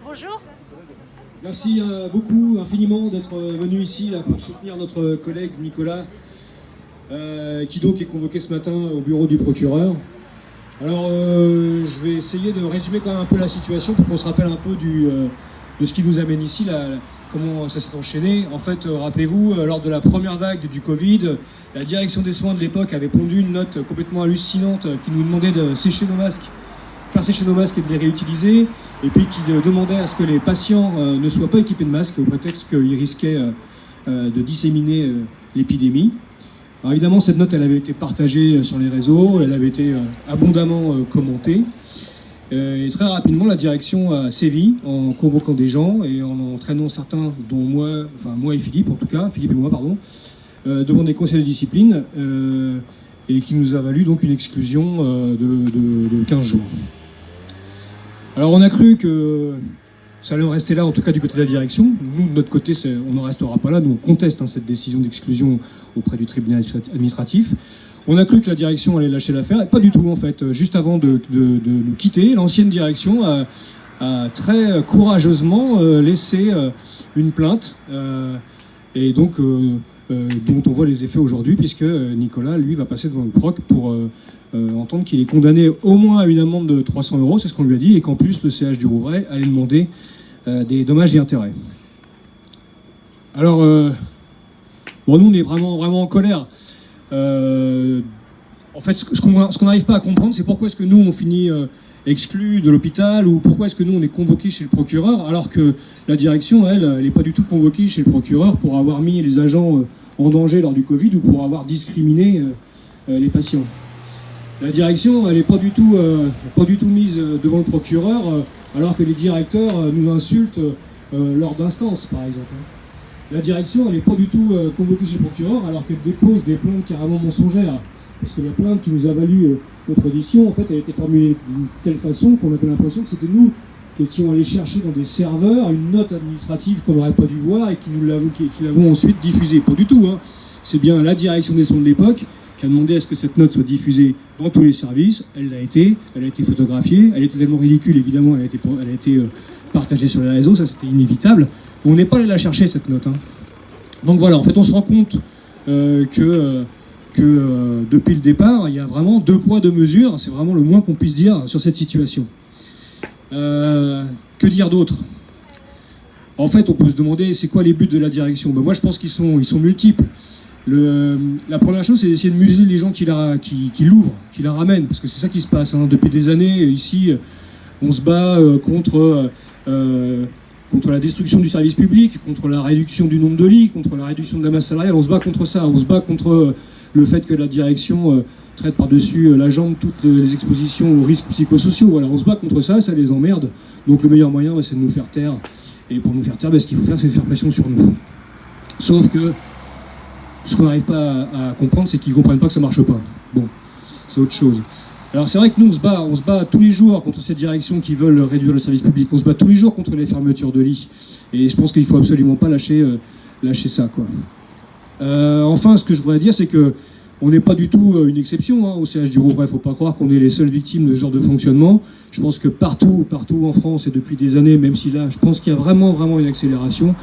Bonjour. Merci beaucoup, infiniment, d'être venu ici là, pour soutenir notre collègue Nicolas, qui donc est convoqué ce matin au bureau du procureur. Alors, je vais essayer de résumer quand même un peu la situation pour qu'on se rappelle un peu de ce qui nous amène ici, comment ça s'est enchaîné. En fait, rappelez-vous, lors de la première vague du Covid, la direction des soins de l'époque avait pondu une note complètement hallucinante qui nous demandait de sécher nos masques, faire sécher nos masques et de les réutiliser, et puis qui demandait à ce que les patients ne soient pas équipés de masques au prétexte qu'ils risquaient de disséminer l'épidémie. Alors évidemment, cette note, elle avait été partagée sur les réseaux, elle avait été abondamment commentée. Et très rapidement, la direction a sévi en convoquant des gens et en entraînant certains, dont moi et Philippe en tout cas, Philippe et moi, pardon, devant des conseils de discipline, et qui nous a valu donc une exclusion de 15 jours. Alors on a cru que ça allait en rester là, en tout cas du côté de la direction. Nous, de notre côté, on n'en restera pas là. Nous, on conteste cette décision d'exclusion auprès du tribunal administratif. On a cru que la direction allait lâcher l'affaire, et pas du tout en fait. Juste avant de nous quitter, l'ancienne direction a très courageusement laissé une plainte, et donc dont on voit les effets aujourd'hui, puisque Nicolas, lui, va passer devant le proc pour entendre qu'il est condamné au moins à une amende de 300 €, c'est ce qu'on lui a dit, et qu'en plus le CH du Rouvray allait demander des dommages et intérêts. Alors, bon, nous on est vraiment en colère. En fait, ce qu'on n'arrive pas à comprendre, c'est pourquoi est-ce que nous on finit exclus de l'hôpital, ou pourquoi est-ce que nous on est convoqués chez le procureur, alors que la direction, elle n'est pas du tout convoquée chez le procureur pour avoir mis les agents en danger lors du Covid ou pour avoir discriminé les patients. La direction, elle n'est pas du tout mise devant le procureur, alors que les directeurs nous insultent lors d'instances, par exemple. La direction, elle n'est pas du tout convoquée chez le procureur, alors qu'elle dépose des plaintes carrément mensongères. Parce que la plainte qui nous a valu notre audition, en fait, elle a été formulée d'une telle façon qu'on avait l'impression que c'était nous qui étions allés chercher dans des serveurs une note administrative qu'on n'aurait pas dû voir et qui l'avons ensuite diffusée. Pas du tout, hein. C'est bien la direction des soins de l'époque qui a demandé à ce que cette note soit diffusée dans tous les services. Elle a été photographiée, elle était tellement ridicule, évidemment, elle a été partagée sur les réseaux, ça c'était inévitable. On n'est pas allé la chercher, cette note, hein. Donc voilà, en fait, on se rend compte que depuis le départ, il y a vraiment 2 poids, 2 mesures, c'est vraiment le moins qu'on puisse dire sur cette situation. Que dire d'autre ? En fait, on peut se demander, c'est quoi les buts de la direction ? Ben moi, je pense qu'ils sont multiples. La première chose, c'est d'essayer de museler les gens qui l'ouvrent, qui la ramènent, parce que c'est ça qui se passe, hein. Depuis des années, ici, on se bat contre la destruction du service public, contre la réduction du nombre de lits, contre la réduction de la masse salariale. On se bat contre ça, on se bat contre le fait que la direction traite par-dessus la jambe toutes les expositions aux risques psychosociaux. Voilà, on se bat contre ça, ça les emmerde. Donc le meilleur moyen, c'est de nous faire taire. Et pour nous faire taire, ce qu'il faut faire, c'est faire pression sur nous. Sauf que ce qu'on n'arrive pas à comprendre, c'est qu'ils ne comprennent pas que ça ne marche pas. Bon, c'est autre chose. Alors c'est vrai que nous, on se bat tous les jours contre ces directions qui veulent réduire le service public. On se bat tous les jours contre les fermetures de lits. Et je pense qu'il ne faut absolument pas lâcher ça, quoi. Enfin, ce que je voudrais dire, c'est que on n'est pas du tout une exception, hein, au CH du Rouvray. Il ne faut pas croire qu'on est les seules victimes de ce genre de fonctionnement. Je pense que partout en France et depuis des années, même si là, je pense qu'il y a vraiment une accélération.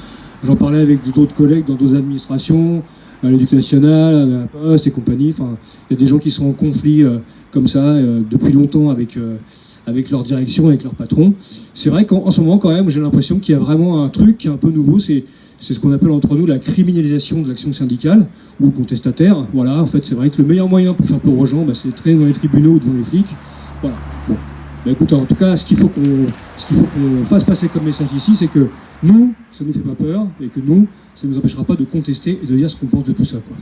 J'en parlais avec d'autres collègues dans d'autres administrations, à l'Éducation nationale, à la Poste et compagnie. Enfin, il y a des gens qui sont en conflit comme ça depuis longtemps avec leur direction, avec leur patron. C'est vrai qu'en ce moment, quand même, j'ai l'impression qu'il y a vraiment un truc qui est un peu nouveau. C'est ce qu'on appelle entre nous la criminalisation de l'action syndicale ou contestataire. Voilà, en fait, c'est vrai que le meilleur moyen pour faire peur aux gens, c'est de traîner dans les tribunaux ou devant les flics. Voilà. Bon. Écoute, en tout cas, ce qu'il faut qu'on fasse passer comme message ici, c'est que nous, ça ne nous fait pas peur, et que nous, ça ne nous empêchera pas de contester et de dire ce qu'on pense de tout ça, quoi.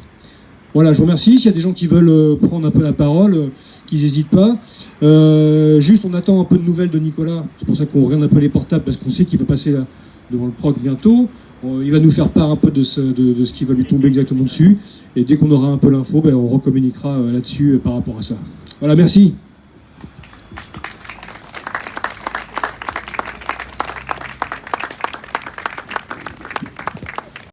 Voilà, je vous remercie. S'il y a des gens qui veulent prendre un peu la parole, qu'ils n'hésitent pas. Juste, on attend un peu de nouvelles de Nicolas. C'est pour ça qu'on regarde un peu les portables, parce qu'on sait qu'il va passer là, devant le proc bientôt. Il va nous faire part un peu de ce qui va lui tomber exactement dessus. Et dès qu'on aura un peu l'info, on recommuniquera là-dessus par rapport à ça. Voilà, merci.